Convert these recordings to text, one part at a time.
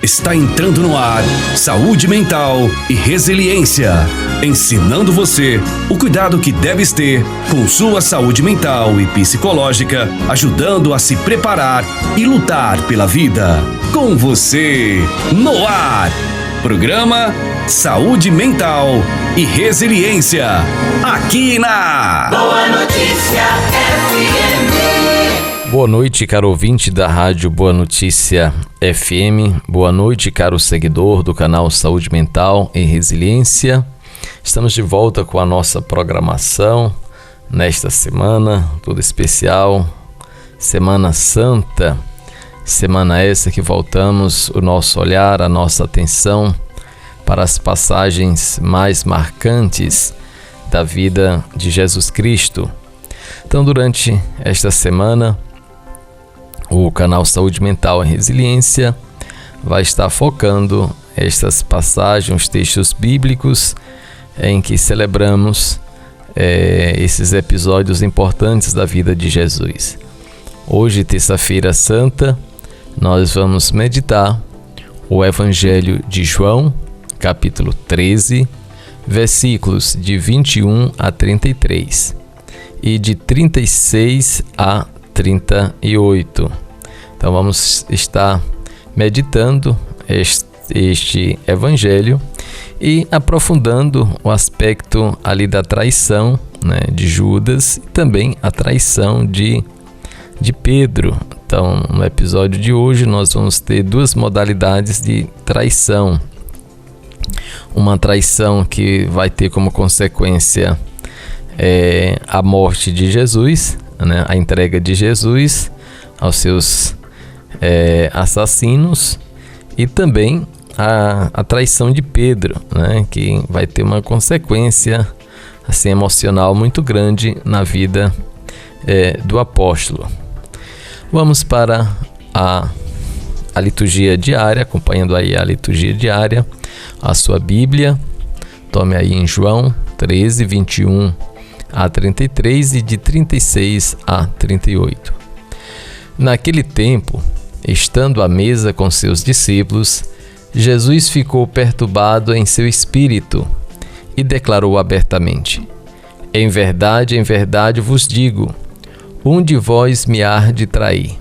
Está entrando no ar Saúde Mental e Resiliência, ensinando você o cuidado que deves ter com sua saúde mental e psicológica, ajudando a se preparar e lutar pela vida. Com você, no ar, programa Saúde Mental e Resiliência, aqui na Boa Notícia FM. Boa noite, caro ouvinte da Rádio Boa Notícia FM. Boa noite, caro seguidor do canal Saúde Mental e Resiliência. Estamos de volta com a nossa programação nesta semana, toda especial, Semana Santa. Semana essa que voltamos o nosso olhar, a nossa atenção para as passagens mais marcantes da vida de Jesus Cristo. Então, durante esta semana, o canal Saúde Mental e Resiliência vai estar focando estas passagens, os textos bíblicos em que celebramos esses episódios importantes da vida de Jesus. Hoje, terça-feira santa, nós vamos meditar o Evangelho de João, capítulo 13, versículos de 21 a 33 e de 36 a 38. Então vamos estar meditando este evangelho e aprofundando o aspecto ali da traição, né, de Judas, e também a traição de Pedro. Então, no episódio de hoje nós vamos ter duas modalidades de traição. Uma traição que vai ter como consequência a morte de Jesus, né, a entrega de Jesus aos seus assassinos, e também a traição de Pedro, né, que vai ter uma consequência assim, emocional muito grande na vida do apóstolo. Vamos para a liturgia diária, acompanhando aí a liturgia diária, a sua Bíblia. Tome aí em João 13, 21 a 33 e de 36 a 38. Naquele tempo, estando à mesa com seus discípulos, Jesus ficou perturbado em seu espírito e declarou abertamente: em verdade vos digo, um de vós me há de trair.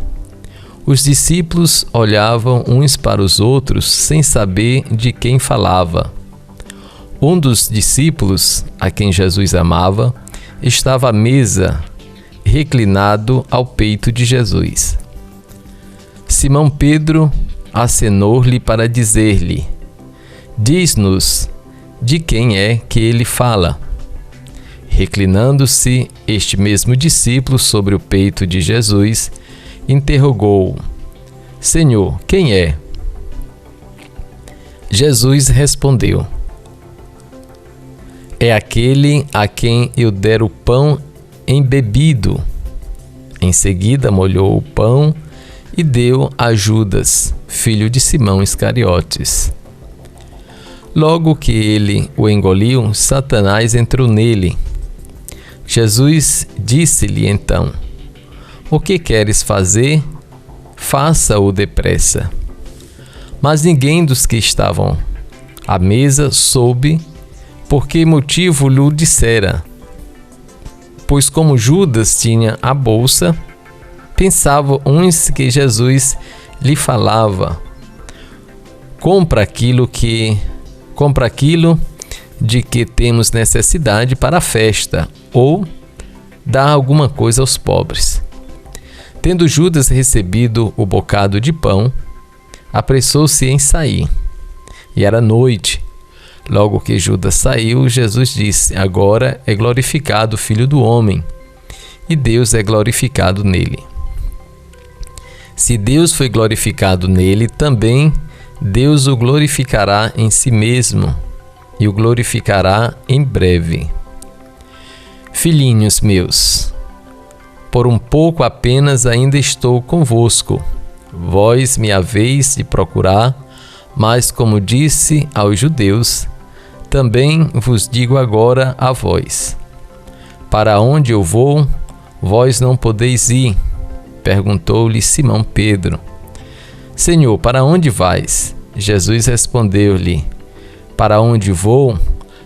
Os discípulos olhavam uns para os outros sem saber de quem falava. Um dos discípulos, a quem Jesus amava, estava à mesa, reclinado ao peito de Jesus. Simão Pedro acenou-lhe para dizer-lhe: diz-nos de quem é que ele fala. Reclinando-se este mesmo discípulo sobre o peito de Jesus, interrogou-o: Senhor, quem é? Jesus respondeu: é aquele a quem eu der o pão embebido. Em seguida molhou o pão e deu a Judas, filho de Simão Iscariotes. Logo que ele o engoliu, Satanás entrou nele. Jesus disse-lhe então: o que queres fazer? Faça-o depressa. Mas ninguém dos que estavam à mesa soube por que motivo lhe dissera, pois como Judas tinha a bolsa, pensavam uns que Jesus lhe falava: compra aquilo de que temos necessidade para a festa, ou dá alguma coisa aos pobres. Tendo Judas recebido o bocado de pão, apressou-se em sair. E era noite. Logo que Judas saiu, Jesus disse: agora é glorificado o Filho do Homem, e Deus é glorificado nele. Se Deus foi glorificado nele, também Deus o glorificará em si mesmo, e o glorificará em breve. Filhinhos meus, por um pouco apenas ainda estou convosco. Vós me haveis de procurar, mas como disse aos judeus, também vos digo agora a vós: para onde eu vou, vós não podeis ir. Perguntou-lhe Simão Pedro: Senhor, para onde vais? Jesus respondeu-lhe: para onde vou?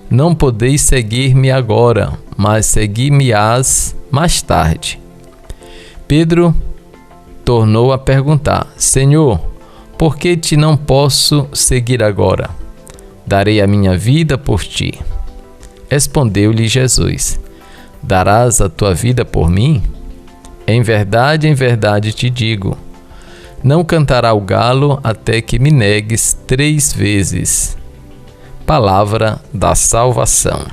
Não podeis seguir-me agora, mas segui-me-ás mais tarde. Pedro tornou a perguntar: Senhor, por que te não posso seguir agora? Darei a minha vida por ti. Respondeu-lhe Jesus: darás a tua vida por mim? Em verdade te digo, não cantará o galo até que me negues 3 vezes. Palavra da salvação.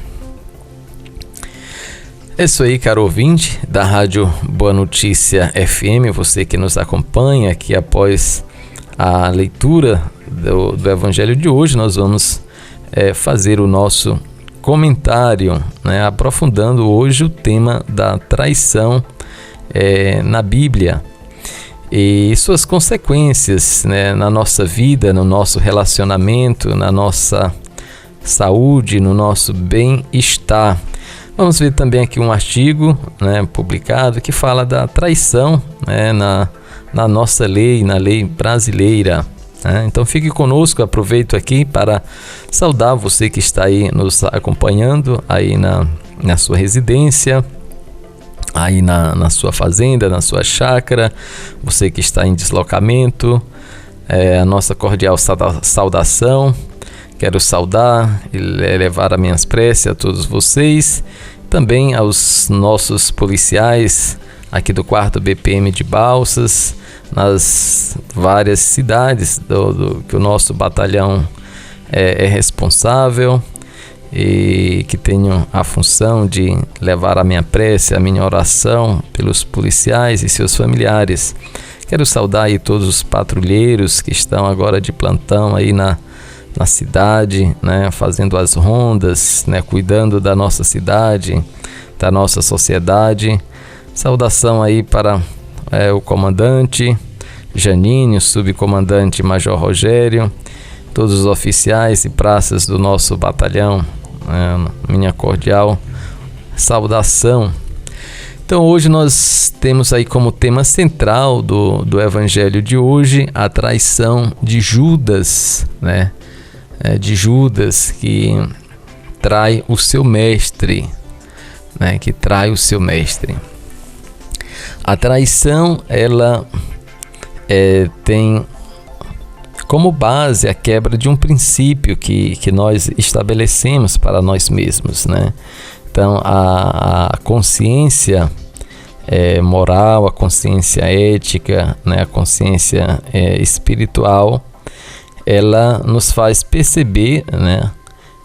É isso aí, caro ouvinte da Rádio Boa Notícia FM, você que nos acompanha aqui após a leitura do Evangelho de hoje. Nós vamos fazer o nosso comentário, aprofundando hoje o tema da traição na Bíblia e suas consequências, na nossa vida, no nosso relacionamento, na nossa saúde, no nosso bem-estar. Vamos ver também aqui um artigo publicado que fala da traição na nossa lei, na lei brasileira. Então fique conosco, aproveito aqui para saudar você que está aí nos acompanhando aí na sua residência, aí na sua fazenda, na sua chácara, você que está em deslocamento, a nossa cordial saudação. Quero saudar e levar as minhas preces a todos vocês, também aos nossos policiais aqui do 4º BPM de Balsas, nas várias cidades que o nosso batalhão é responsável, e que tenho a função de levar a minha prece, a minha oração pelos policiais e seus familiares. Quero saudar aí todos os patrulheiros que estão agora de plantão aí na cidade, fazendo as rondas, cuidando da nossa cidade, da nossa sociedade. Saudação aí para o comandante Janine, o subcomandante Major Rogério, todos os oficiais e praças do nosso batalhão, minha cordial saudação. Então hoje nós temos aí como tema central do Evangelho de hoje a traição de Judas, de Judas, que trai o seu mestre, que trai o seu mestre. A traição, ela tem como base a quebra de um princípio que nós estabelecemos para nós mesmos, Então a consciência moral, a consciência ética, a consciência espiritual, ela nos faz perceber,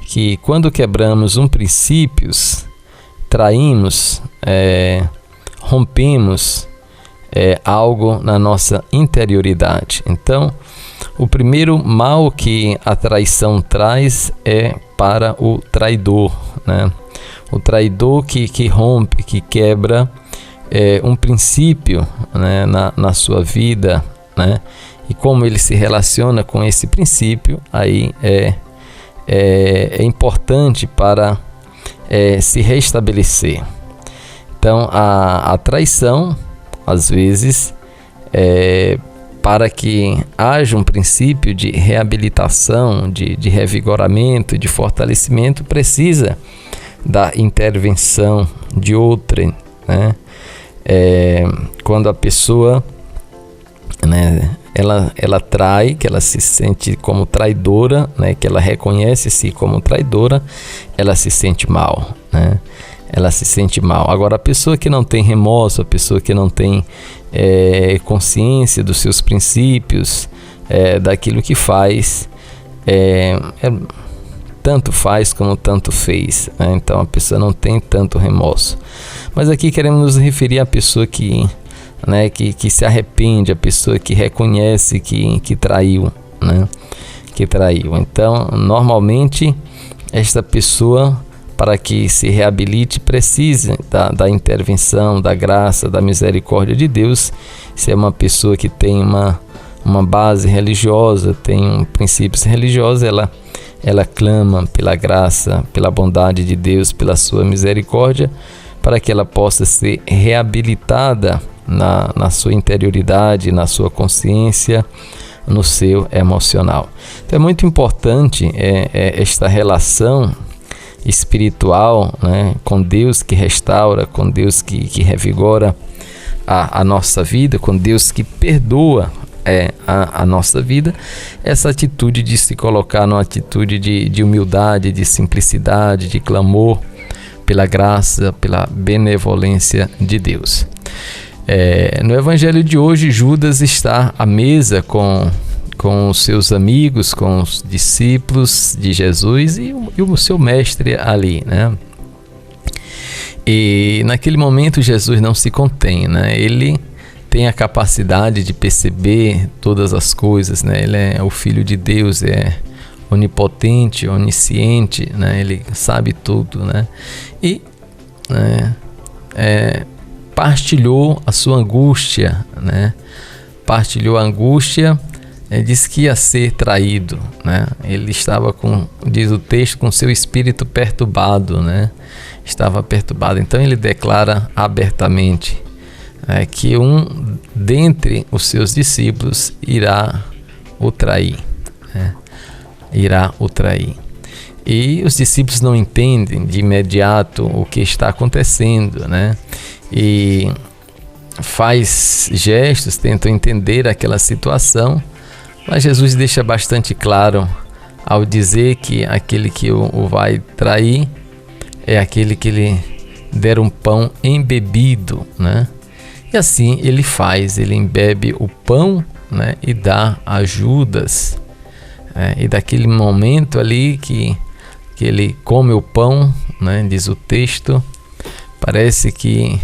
que quando quebramos um princípio, traímos, rompemos algo na nossa interioridade. Então, o primeiro mal que a traição traz é para o traidor, O traidor que rompe, que quebra um princípio, na sua vida, E como ele se relaciona com esse princípio, aí é importante para se restabelecer. Então, a traição, às vezes, para que haja um princípio de reabilitação, de revigoramento, de fortalecimento, precisa da intervenção de outrem, quando a pessoa, ela trai, que ela se sente como traidora, que ela reconhece-se como traidora, ela se sente mal, Ela se sente mal. Agora, a pessoa que não tem remorso, a pessoa que não tem consciência dos seus princípios, daquilo que faz, tanto faz como tanto fez, Então a pessoa não tem tanto remorso. Mas aqui queremos nos referir à pessoa que se arrepende, a pessoa que reconhece que traiu, Que traiu. Então, normalmente, esta pessoa, para que se reabilite, precisa da intervenção, da graça, da misericórdia de Deus. Se é uma pessoa que tem uma base religiosa, tem princípios religiosos, ela clama pela graça, pela bondade de Deus, pela sua misericórdia, para que ela possa ser reabilitada na sua interioridade, na sua consciência, no seu emocional. Então é muito importante esta relação espiritual, né, com Deus que restaura, com Deus que revigora a nossa vida, com Deus que perdoa a nossa vida, essa atitude de se colocar numa atitude de humildade, de simplicidade, de clamor pela graça, pela benevolência de Deus. No evangelho de hoje, Judas está à mesa com os seus amigos, com os discípulos de Jesus e o seu mestre ali, né? E naquele momento Jesus não se contém, né? Ele tem a capacidade de perceber todas as coisas, né? Ele é o Filho de Deus, é onipotente, onisciente, né? Ele sabe tudo, né? E partilhou a sua angústia, né? Partilhou a angústia, disse que ia ser traído, né? Ele estava diz o texto, com seu espírito perturbado, né? Estava perturbado. Então ele declara abertamente que um dentre os seus discípulos irá o trair, né? Irá o trair. E os discípulos não entendem de imediato o que está acontecendo, né? E faz gestos, tentam entender aquela situação, mas Jesus deixa bastante claro ao dizer que aquele que o vai trair é aquele que lhe der um pão embebido, né? E assim ele faz, ele embebe o pão, né, e dá a Judas. E daquele momento ali que ele come o pão, né, diz o texto, parece que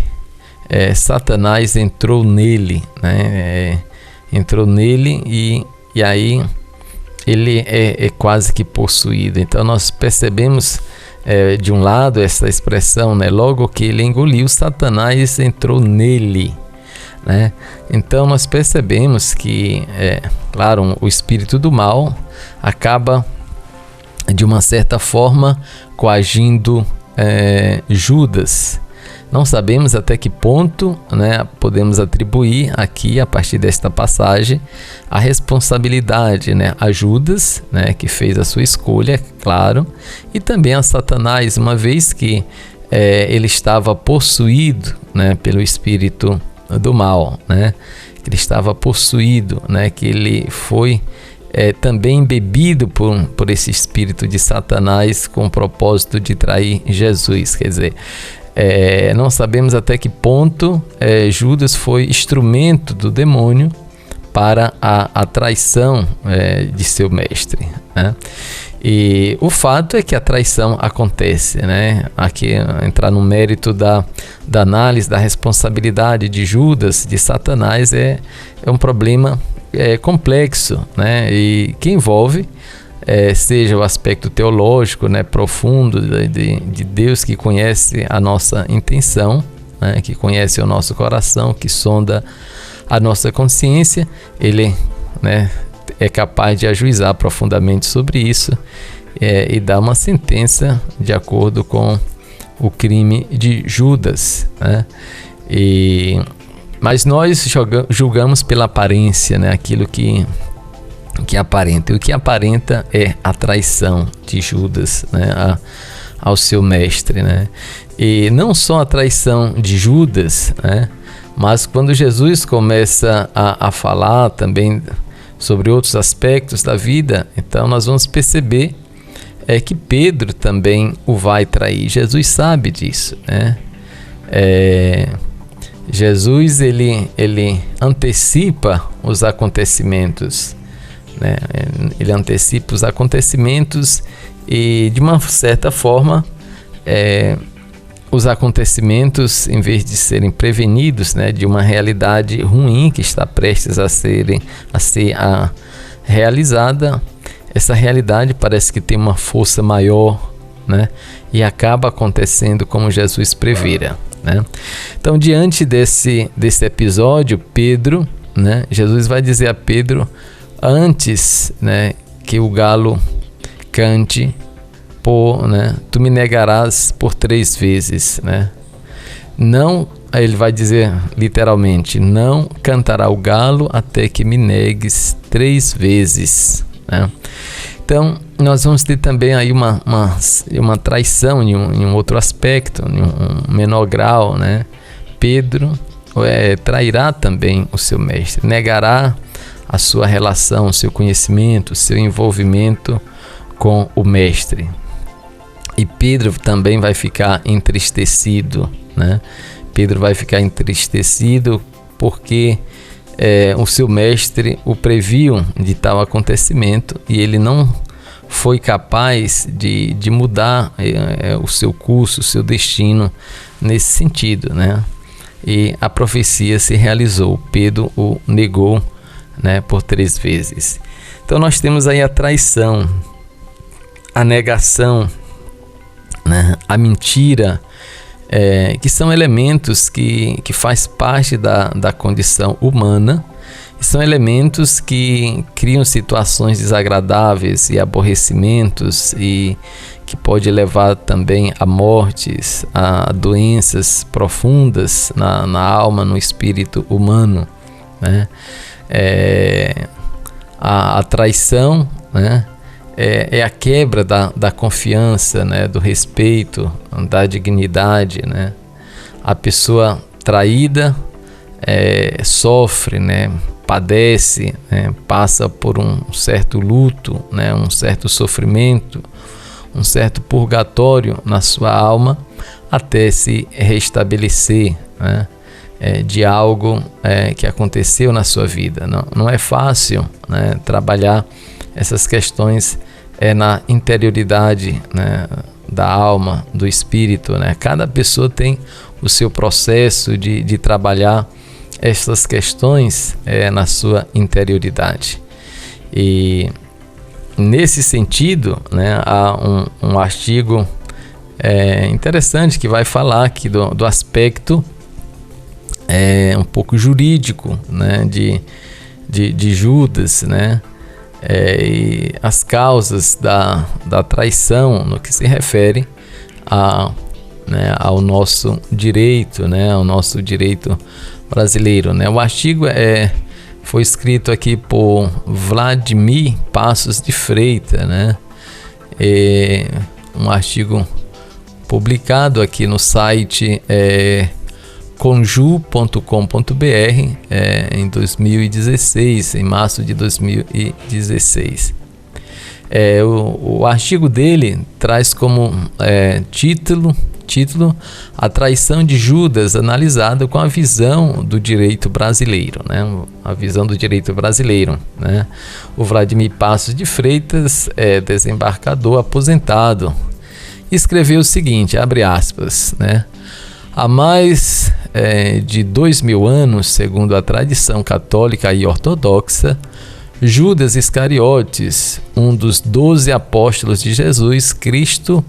Satanás entrou nele, né? Entrou nele e aí ele é quase que possuído. Então nós percebemos de um lado essa expressão, né? Logo que ele engoliu, Satanás entrou nele, né? Então nós percebemos que, claro, o espírito do mal acaba de uma certa forma coagindo Judas. Não sabemos até que ponto, né, podemos atribuir aqui, a partir desta passagem, a responsabilidade, né, a Judas, né, que fez a sua escolha, claro, e também a Satanás, uma vez que ele estava possuído, né, pelo espírito do mal, né, que ele estava possuído, né, que ele foi também embebido por esse espírito de Satanás com o propósito de trair Jesus. Quer dizer, não sabemos até que ponto Judas foi instrumento do demônio para a traição de seu mestre, né? E o fato é que a traição acontece, né? Aqui entrar no mérito da análise da responsabilidade de Judas, de Satanás, é um problema complexo, né? E que envolve seja o aspecto teológico, né, profundo de Deus, que conhece a nossa intenção, né, que conhece o nosso coração, que sonda a nossa consciência. Ele, né, é capaz de ajuizar profundamente sobre isso e dar uma sentença de acordo com o crime de Judas, né? Mas nós julgamos pela aparência, né, aquilo que aparenta. E o que aparenta é a traição de Judas, né, ao seu mestre, né? E não só a traição de Judas, né, mas quando Jesus começa a falar também sobre outros aspectos da vida, então nós vamos perceber que Pedro também o vai trair. Jesus sabe disso, né? Jesus ele antecipa os acontecimentos, né? Ele antecipa os acontecimentos e, de uma certa forma, os acontecimentos, em vez de serem prevenidos, né, de uma realidade ruim que está prestes a ser realizada, essa realidade parece que tem uma força maior, né, e acaba acontecendo como Jesus previra, né? Então, diante desse episódio, Pedro, né, Jesus vai dizer a Pedro, antes, né, que o galo cante, tu me negarás por 3 vezes, né? Não aí ele vai dizer literalmente: não cantará o galo até que me negues 3 vezes, né? Então, nós vamos ter também aí uma traição em um outro aspecto, em um menor grau, né? Pedro trairá também o seu mestre, negará a sua relação, o seu conhecimento, o seu envolvimento com o mestre. E Pedro também vai ficar entristecido, né? Pedro vai ficar entristecido porque o seu mestre o previu de tal acontecimento e ele não foi capaz de mudar o seu curso, o seu destino nesse sentido, né? E a profecia se realizou. Pedro o negou, né, por 3 vezes. Então nós temos aí a traição, a negação, né, a mentira, que são elementos que faz parte da condição humana, e são elementos que criam situações desagradáveis e aborrecimentos, e que pode levar também a mortes, a doenças profundas na alma, no espírito humano, né? A traição, né, é a quebra da confiança, né, do respeito, da dignidade, né? A pessoa traída sofre, né, padece, né, passa por um certo luto, né, um certo sofrimento, um certo purgatório na sua alma até se restabelecer, né, de algo que aconteceu na sua vida. Não é fácil, né, trabalhar essas questões na interioridade, né, da alma, do espírito, né? Cada pessoa tem o seu processo de trabalhar essas questões na sua interioridade. E nesse sentido, né, há um artigo interessante que vai falar aqui do aspecto um pouco jurídico, né, de Judas, né, e as causas da traição no que se refere ao nosso direito, né, ao nosso direito brasileiro, né. O artigo foi escrito aqui por Vladimir Passos de Freitas, né, um artigo publicado aqui no site conju.com.br em 2016, em março de 2016. O artigo dele traz como título A Traição de Judas, analisada com a visão do direito brasileiro, né? A visão do direito brasileiro, né? O Vladimir Passos de Freitas desembarcador aposentado, escreveu o seguinte, abre aspas, né? Há mais de 2000 anos, segundo a tradição católica e ortodoxa, Judas Iscariotes, um dos 12 apóstolos de Jesus Cristo,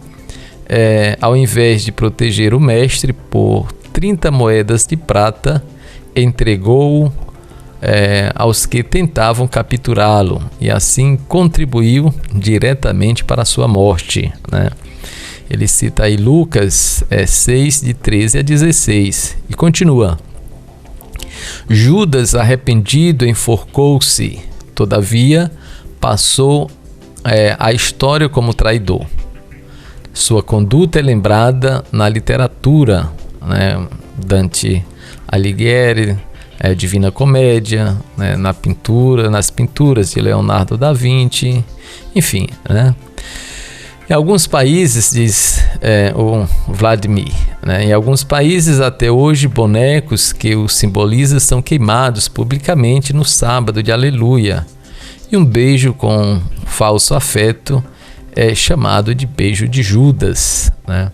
ao invés de proteger o mestre por 30 moedas de prata, entregou-o aos que tentavam capturá-lo e assim contribuiu diretamente para a sua morte, né? Ele cita aí Lucas 6, de 13 a 16, e continua. Judas, arrependido, enforcou-se, todavia passou a história como traidor. Sua conduta é lembrada na literatura, né? Dante Alighieri, Divina Comédia, né? Nas pinturas de Leonardo da Vinci, enfim, né? Em alguns países, diz o Vladimir, né, em alguns países até hoje bonecos que o simbolizam são queimados publicamente no sábado de Aleluia, e um beijo com falso afeto é chamado de beijo de Judas, né?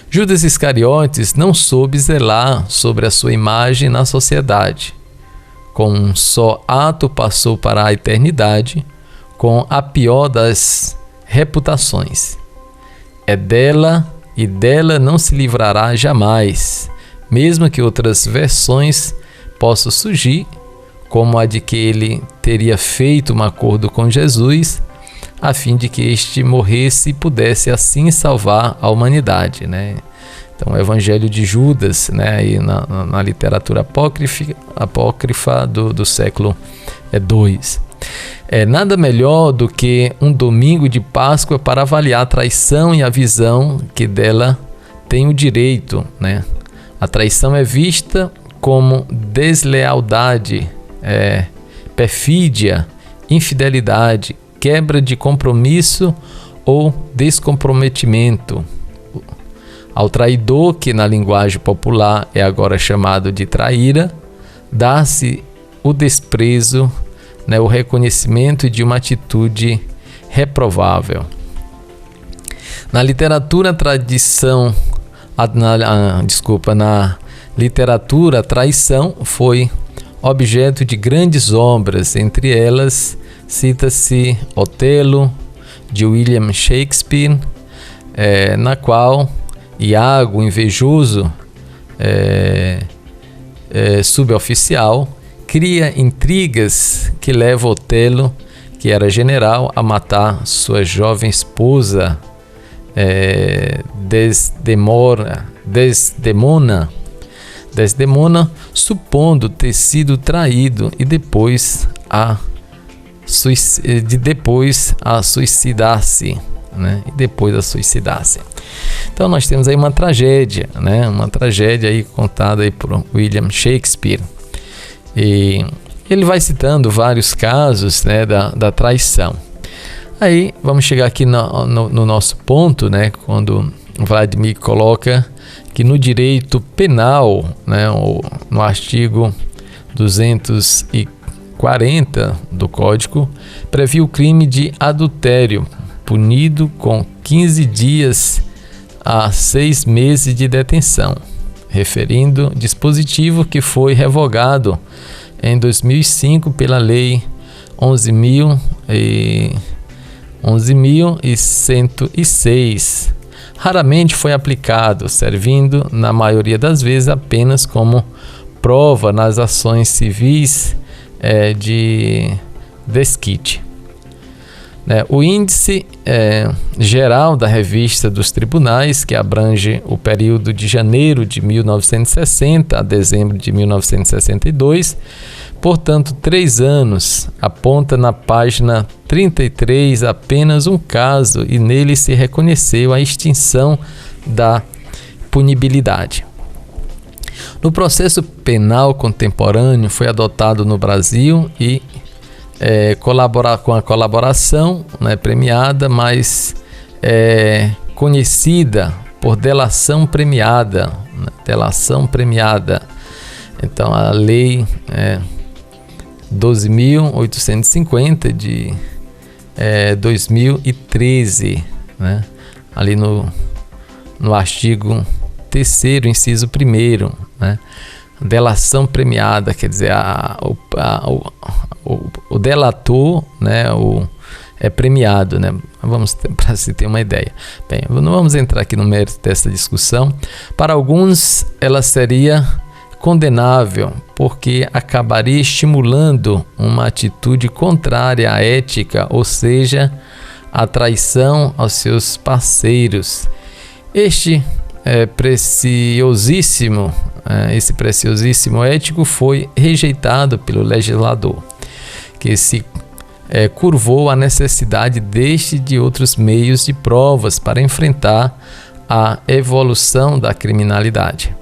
Judas Iscariotes não soube zelar sobre a sua imagem na sociedade. Com um só ato passou para a eternidade com a pior das reputações. É dela e dela não se livrará jamais, mesmo que outras versões possam surgir, como a de que ele teria feito um acordo com Jesus, a fim de que este morresse e pudesse assim salvar a humanidade, né? Então, o Evangelho de Judas, né, aí na literatura apócrifa do século II. Nada melhor do que um domingo de Páscoa para avaliar a traição e a visão que dela tem o direito, né? A traição é vista como deslealdade, perfídia, infidelidade, quebra de compromisso ou descomprometimento. Ao traidor, que na linguagem popular é agora chamado de traíra, dá-se o desprezo, né, o reconhecimento de uma atitude reprovável. Na literatura, na literatura, a traição foi objeto de grandes obras, entre elas cita-se Otelo, de William Shakespeare, na qual Iago, invejoso, suboficial, cria intrigas que levam Otelo, que era general, a matar sua jovem esposa, Desdemona, supondo ter sido traído e depois a suicidar-se, né? Então nós temos aí uma tragédia, né? Uma tragédia aí contada aí por William Shakespeare. E ele vai citando vários casos, né, da traição. Aí vamos chegar aqui no nosso ponto, né, quando Vladimir coloca que no direito penal, né, no artigo 240 do Código, prevê o crime de adultério, punido com 15 dias a 6 meses de detenção, referindo dispositivo que foi revogado em 2005 pela Lei 11.106. Raramente foi aplicado, servindo, na maioria das vezes, apenas como prova nas ações civis de desquite. O índice geral da Revista dos Tribunais, que abrange o período de janeiro de 1960 a dezembro de 1962, portanto 3 anos, aponta na página 33 apenas um caso e nele se reconheceu a extinção da punibilidade. No processo penal contemporâneo foi adotado no Brasil e com a colaboração, né, premiada, mas conhecida por delação premiada, Então a lei 12.850 de 2013, né, ali no artigo 3º, inciso 1º, né, delação premiada, quer dizer, o delator, né, é premiado, né? Vamos para se ter uma ideia. Bem, não vamos entrar aqui no mérito dessa discussão. Para alguns, ela seria condenável, porque acabaria estimulando uma atitude contrária à ética, ou seja, a traição aos seus parceiros. Esse preciosíssimo ético foi rejeitado pelo legislador, que se curvou à necessidade deste e de outros meios de provas para enfrentar a evolução da criminalidade.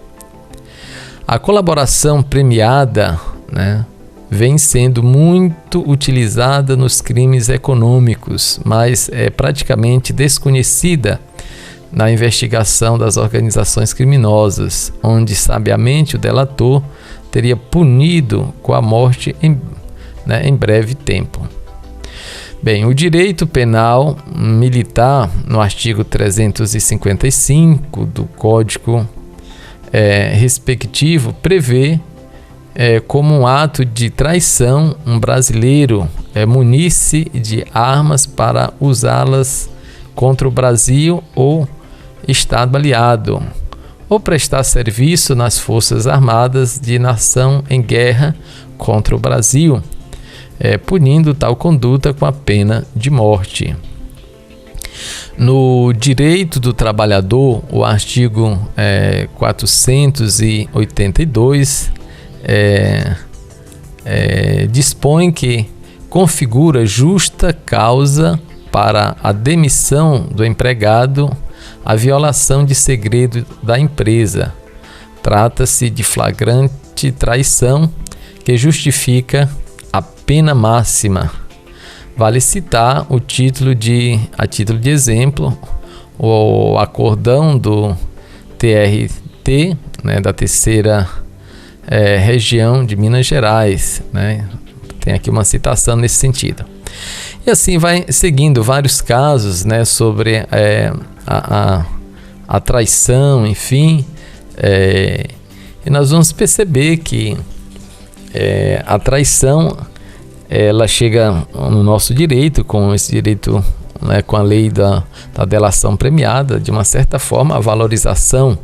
A colaboração premiada, né, vem sendo muito utilizada nos crimes econômicos, mas é praticamente desconhecida na investigação das organizações criminosas, onde sabiamente o delator teria punido com a morte em breve tempo. Bem, o direito penal militar, no artigo 355 do Código respectivo, prevê como um ato de traição um brasileiro munir-se de armas para usá-las contra o Brasil ou Estado aliado, ou prestar serviço nas Forças Armadas de nação em guerra contra o Brasil, punindo tal conduta com a pena de morte. No direito do trabalhador, o artigo 482 dispõe que configura justa causa para a demissão do empregado a violação de segredo da empresa. Trata-se de flagrante traição que justifica a pena máxima. Vale citar a título de exemplo, o acordão do TRT, né, da terceira região de Minas Gerais, né? Tem aqui uma citação nesse sentido. E assim vai seguindo vários casos, né, sobre a traição, enfim. E nós vamos perceber que a traição, ela chega no nosso direito, com esse direito, né, com a lei da delação premiada, de uma certa forma, a valorização,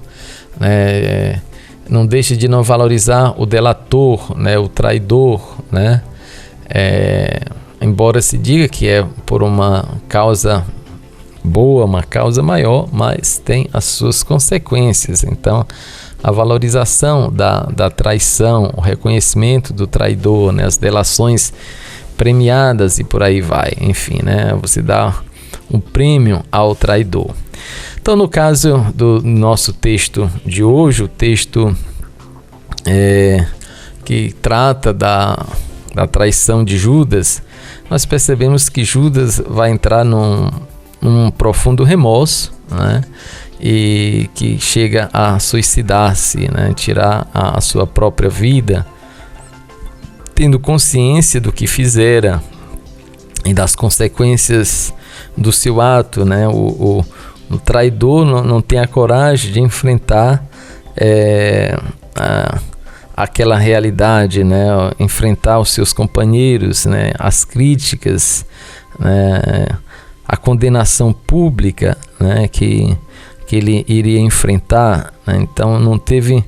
né, não deixa de não valorizar o delator, né, o traidor, né, embora se diga que é por uma causa boa, uma causa maior, mas tem as suas consequências. Então, a valorização da traição, o reconhecimento do traidor, né, as delações premiadas e por aí vai, enfim, né, você dá um prêmio ao traidor. Então, no caso do nosso texto de hoje, o texto que trata da traição de Judas, nós percebemos que Judas vai entrar num profundo remorso, né, e que chega a suicidar-se, né, tirar a sua própria vida, tendo consciência do que fizera e das consequências do seu ato, né? O traidor não tem a coragem de enfrentar aquela realidade, né? Enfrentar os seus companheiros, né? As críticas, né? A condenação pública, né? Que ele iria enfrentar, né? Então não teve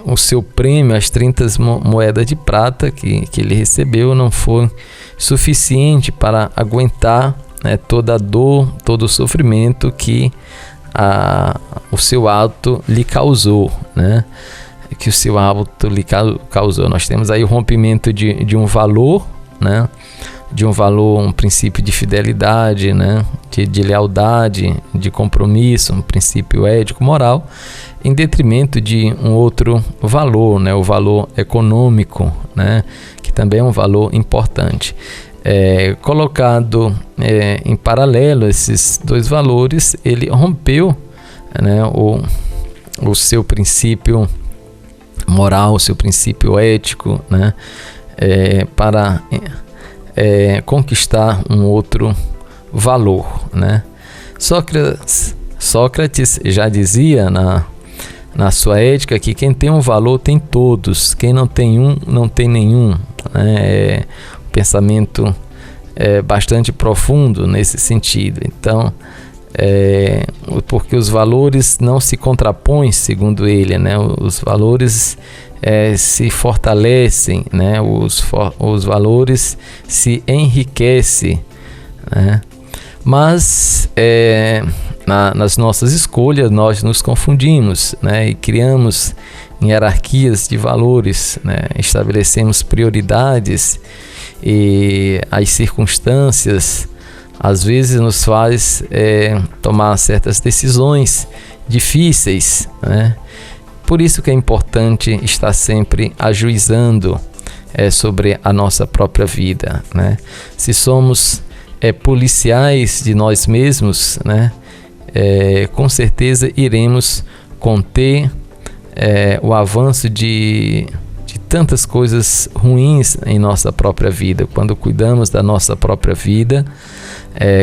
o seu prêmio, as 30 moedas de prata que ele recebeu, não foi suficiente para aguentar, né, toda a dor, todo o sofrimento que o seu ato lhe causou, né? Que o seu ato lhe causou. Nós temos aí o rompimento de um valor, né? De um valor, um princípio de fidelidade, né? De lealdade, de compromisso, um princípio ético, moral, em detrimento de um outro valor, né? O valor econômico, né? Que também é um valor importante. Colocado em paralelo esses dois valores, ele rompeu, né, o seu princípio moral, o seu princípio ético, né, para conquistar um outro valor, né? Sócrates já dizia na sua ética que quem tem um valor tem todos, quem não tem um não tem nenhum, né? Pensamento bastante profundo nesse sentido. Então, porque os valores não se contrapõem, segundo ele, né? Os valores se fortalecem, né? Os valores se enriquecem, né? Mas nas nossas escolhas nós nos confundimos, né? E criamos hierarquias de valores, né? Estabelecemos prioridades e as circunstâncias às vezes nos faz tomar certas decisões difíceis, né? Por isso que é importante estar sempre ajuizando sobre a nossa própria vida, né? Se somos policiais de nós mesmos, né? Com certeza iremos conter o avanço de tantas coisas ruins em nossa própria vida. Quando cuidamos da nossa própria vida,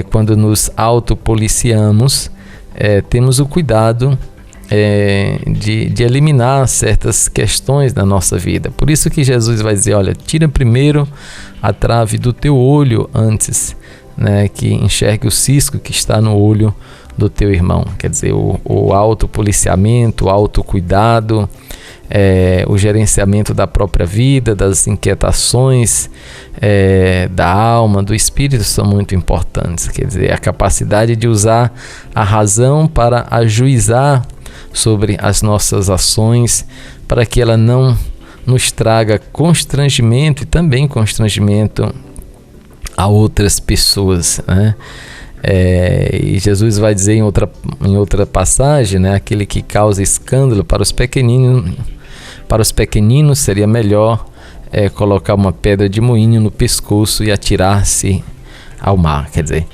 quando nos autopoliciamos, temos o cuidado de eliminar certas questões na nossa vida. Por isso que Jesus vai dizer, olha, tira primeiro a trave do teu olho antes, né, que enxergue o cisco que está no olho do teu irmão. Quer dizer, o autopoliciamento, o autocuidado, o gerenciamento da própria vida, das inquietações da alma, do espírito são muito importantes. Quer dizer, a capacidade de usar a razão para ajuizar sobre as nossas ações, para que ela não nos traga constrangimento e também constrangimento a outras pessoas, né? E Jesus vai dizer em outra passagem, né, aquele que causa escândalo para os pequeninos seria melhor colocar uma pedra de moinho no pescoço e atirar-se ao mar, quer dizer,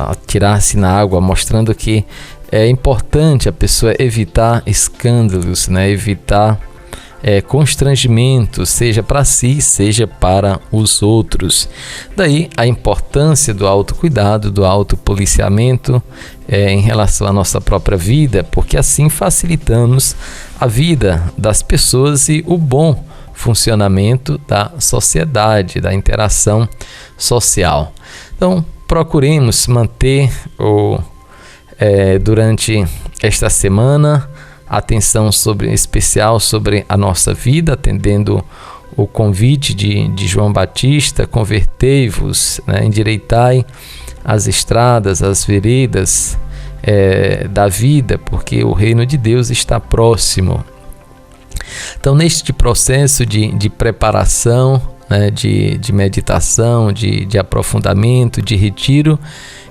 atirar-se na água, mostrando que é importante a pessoa evitar escândalos, né, evitar constrangimento, seja para si, seja para os outros. Daí a importância do autocuidado, do autopoliciamento em relação à nossa própria vida, porque assim facilitamos a vida das pessoas e o bom funcionamento da sociedade, da interação social. Então, procuremos manter durante esta semana atenção especial sobre a nossa vida, atendendo o convite de João Batista: convertei-vos, né, endireitai as estradas, as veredas da vida, porque o reino de Deus está próximo. Então, neste processo de preparação, né, de meditação, de aprofundamento, de retiro,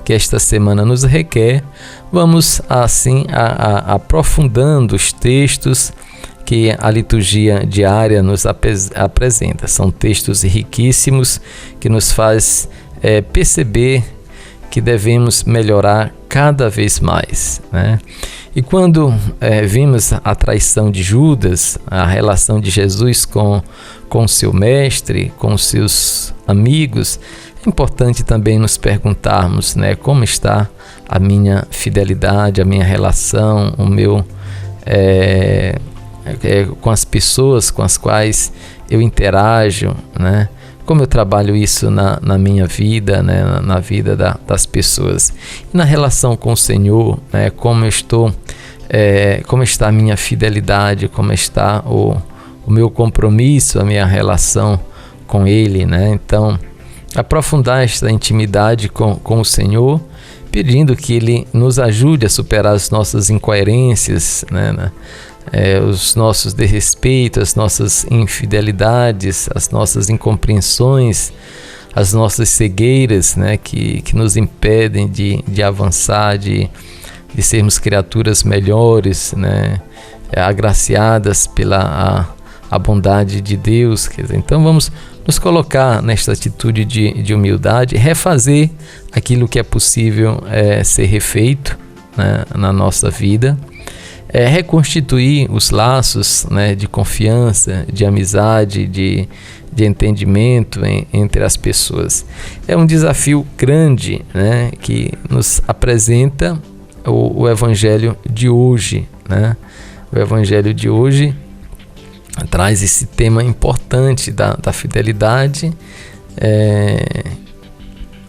que esta semana nos requer, vamos assim aprofundando os textos que a liturgia diária nos apresenta. São textos riquíssimos que nos faz perceber que devemos melhorar cada vez mais, né? E quando vimos a traição de Judas, a relação de Jesus com seu mestre, com seus amigos, é importante também nos perguntarmos, né, como está a minha fidelidade, a minha relação, o meu com as pessoas com as quais eu interajo, né? Como eu trabalho isso na minha vida, né, na vida das pessoas. E na relação com o Senhor, né, como está a minha fidelidade, como está o meu compromisso, a minha relação com Ele, né? Então, aprofundar esta intimidade com o Senhor, pedindo que Ele nos ajude a superar as nossas incoerências, né? Os nossos desrespeitos, as nossas infidelidades, as nossas incompreensões, as nossas cegueiras, né? que nos impedem de avançar, de sermos criaturas melhores, né? Agraciadas pela a bondade de Deus. Quer dizer, então vamos nos colocar nesta atitude de humildade, refazer aquilo que é possível ser refeito, né, na nossa vida, reconstituir os laços, né, de confiança, de amizade, de entendimento entre as pessoas. É um desafio grande, né, que nos apresenta o Evangelho de hoje, né? O Evangelho de hoje traz esse tema importante da fidelidade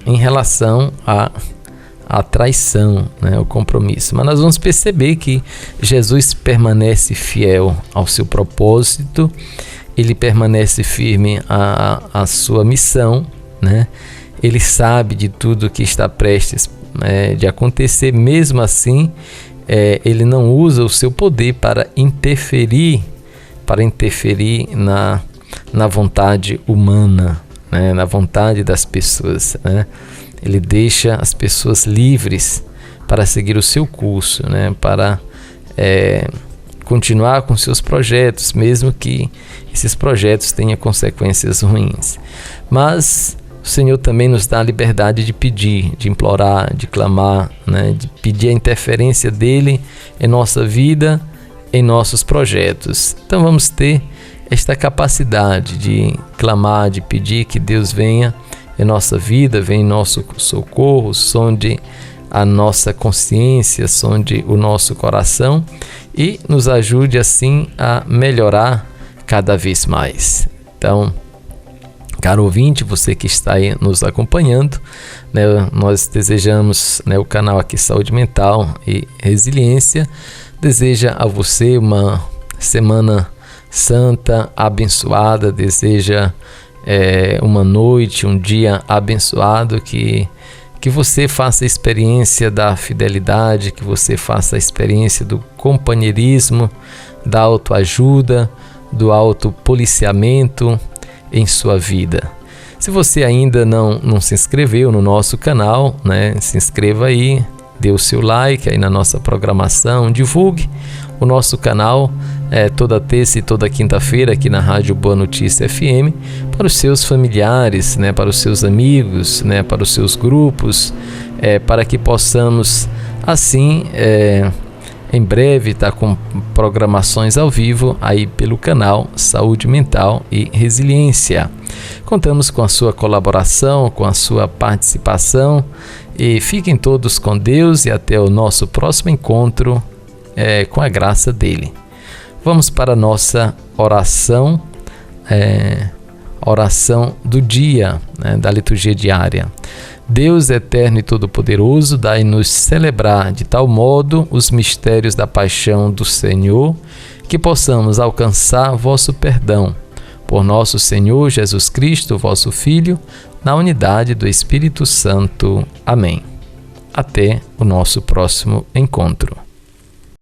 em relação à traição, né, o compromisso. Mas nós vamos perceber que Jesus permanece fiel ao seu propósito, ele permanece firme à sua missão, né? Ele sabe de tudo que está prestes de acontecer. Mesmo assim, ele não usa o seu poder para interferir na vontade humana, né? Na vontade das pessoas, né? Ele deixa as pessoas livres para seguir o seu curso, né? Para continuar com seus projetos, mesmo que esses projetos tenham consequências ruins. Mas o Senhor também nos dá a liberdade de pedir, de implorar, de clamar, né? De pedir a interferência dele em nossa vida, em nossos projetos. Então vamos ter esta capacidade de clamar, de pedir que Deus venha em nossa vida, venha em nosso socorro, sonde a nossa consciência, sonde o nosso coração e nos ajude assim a melhorar cada vez mais. Então, caro ouvinte, você que está aí nos acompanhando, né, nós desejamos, né, o canal aqui Saúde Mental e Resiliência deseja a você uma semana santa, abençoada, deseja uma noite, um dia abençoado, que você faça a experiência da fidelidade, que você faça a experiência do companheirismo, da autoajuda, do autopoliciamento em sua vida. Se você ainda não se inscreveu no nosso canal, né, se inscreva aí, dê o seu like aí na nossa programação, divulgue o nosso canal toda terça e toda quinta-feira aqui na Rádio Boa Notícia FM para os seus familiares, né, para os seus amigos, né, para os seus grupos, para que possamos assim em breve estar com programações ao vivo aí pelo canal Saúde Mental e Resiliência. Contamos com a sua colaboração, com a sua participação, e fiquem todos com Deus e até o nosso próximo encontro com a graça dele. Vamos para a nossa oração, oração do dia, né, da liturgia diária. Deus eterno e todo-poderoso, dai-nos celebrar de tal modo os mistérios da paixão do Senhor, que possamos alcançar vosso perdão. Por nosso Senhor Jesus Cristo, vosso Filho, na unidade do Espírito Santo. Amém. Até o nosso próximo encontro.